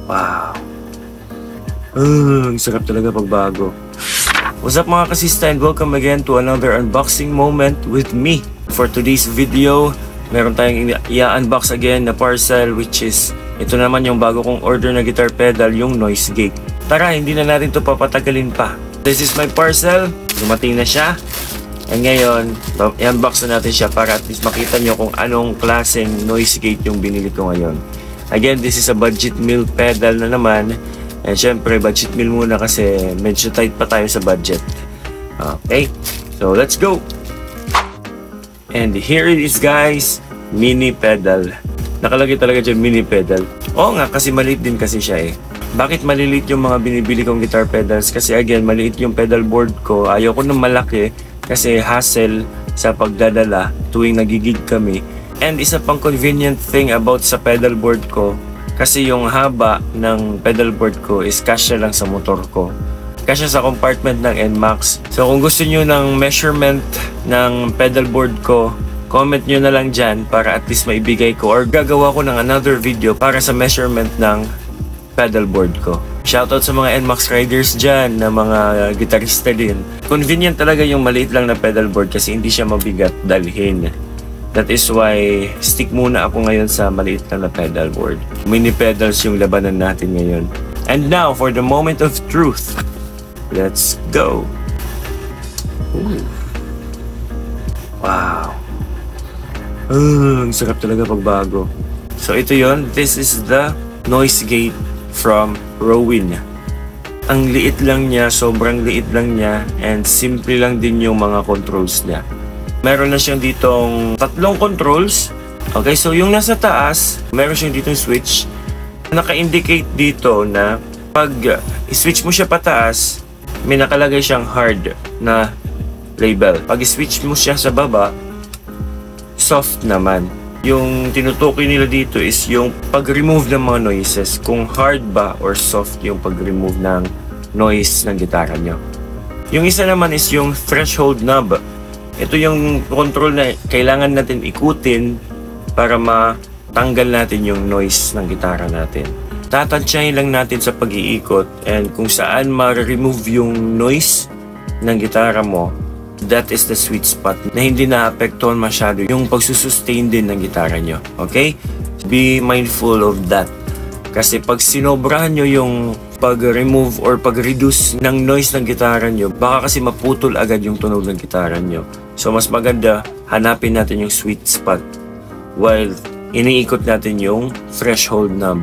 Wow. Ang sarap talaga pag bago. What's up mga kasista, and welcome again to another unboxing moment with me. For today's video, meron tayong i-unbox again na parcel, which is ito naman yung bago kong order na guitar pedal, yung Noise Gate. Tara, hindi na natin to papatagalin pa. This is my parcel. Dumating na siya. And ngayon, i-unbox na natin siya para at least makita nyo kung anong klaseng Noise Gate yung binili ko ngayon. Again, this is a budget meal pedal na naman. And syempre, budget meal muna kasi medyo tight pa tayo sa budget. Okay, so let's go! And here it is guys, mini pedal. Nakalagay talaga dyan mini pedal. Oo nga, kasi maliit din kasi siya eh. Bakit maliliit yung mga binibili kong guitar pedals? Kasi again, maliit yung pedal board ko. Ayaw ko ng malaki kasi hassle sa pagdadala tuwing nagigig kami. And isa pang convenient thing about sa pedal board ko, kasi yung haba ng pedal board ko is kasya lang sa motor ko. Kasya sa compartment ng NMAX. So kung gusto nyo ng measurement ng pedal board ko, comment nyo na lang dyan para at least maibigay ko or gagawa ko ng another video para sa measurement ng pedal board ko. Shoutout sa mga NMAX riders dyan na mga gitarista din. Convenient talaga yung maliit lang na pedal board kasi hindi siya mabigat dalhin. That is why stick muna ako ngayon sa maliit lang na pedal board. Mini pedals yung labanan natin ngayon. And now for the moment of truth. Let's go! Ooh. Wow! Ang sarap talaga pag bago. So ito yon. This is the Noise Gate from Rowan. Ang liit lang niya, sobrang liit lang niya, and simple lang din yung mga controls niya. Meron na siyang ditong tatlong controls. Okay, so yung nasa taas, meron siyang ditong switch. Naka-indicate dito na pag i-switch mo siya pataas, may nakalagay siyang hard na label. Pag i-switch mo siya sa baba, soft naman. Yung tinutukoy nila dito is yung pag-remove ng mga noises. Kung hard ba or soft yung pag-remove ng noise ng gitara nyo. Yung isa naman is yung threshold knob. Ito yung control na kailangan natin ikutin para matanggal natin yung noise ng gitara natin. Tatansyahin lang natin sa pag-iikot and kung saan ma-remove yung noise ng gitara mo, that is the sweet spot na hindi na-apektuhan masyado yung pagsusustain din ng gitara nyo. Okay? Be mindful of that. Kasi pag sinobrahan nyo yung pag-remove or pag-reduce ng noise ng gitara nyo, baka kasi maputol agad yung tunog ng gitara nyo. So mas maganda, hanapin natin yung sweet spot while iniikot natin yung threshold knob.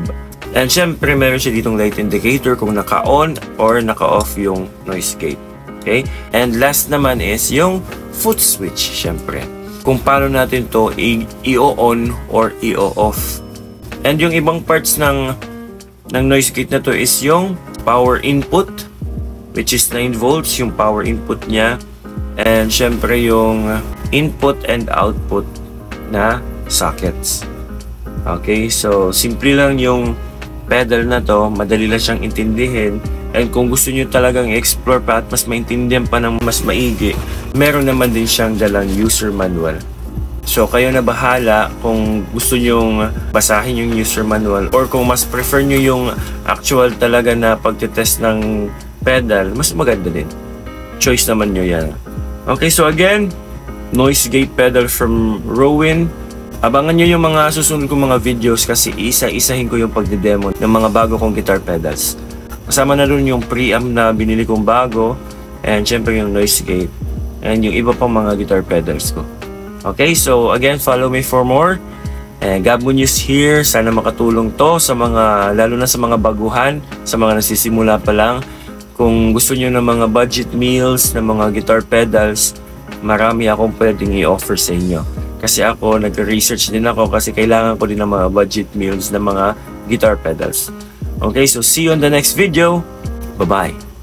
And syempre, meron siya ditong light indicator kung naka-on or naka-off yung noise gate. Okay? And last naman is yung foot switch, syempre. Kung paano natin to i-on or i-off. And yung ibang parts ng noise gate na to is yung power input, which is 9 volts, yung power input niya. And syempre yung input and output na sockets. Okay, so simple lang yung pedal na to, madali lang siyang intindihin. And kung gusto nyo talagang i-explore pa at mas maintindihan pa ng mas maigi, meron naman din siyang dalang user manual. So kayo na bahala kung gusto nyong basahin yung user manual or kung mas prefer nyo yung actual talaga na pagtitest ng pedal, mas maganda din. Choice naman nyo yan. Okay, so again, Noise Gate pedal from Rowan. Abangan nyo yung mga susunod kong mga videos kasi isa-isahin ko yung pagdedemo ng mga bago kong guitar pedals. Kasama na dun yung preamp na binili kong bago and syempre yung Noise Gate and yung iba pang mga guitar pedals ko. Okay, so again, follow me for more. And Gabbo News here. Sana makatulong to sa mga, lalo na sa mga baguhan, sa mga nasisimula pa lang. Kung gusto nyo ng mga budget meals, ng mga guitar pedals, marami akong pwedeng i-offer sa inyo. Kasi ako, nag-research din ako kasi kailangan ko din ng mga budget meals ng mga guitar pedals. Okay, so see you on the next video. Bye-bye.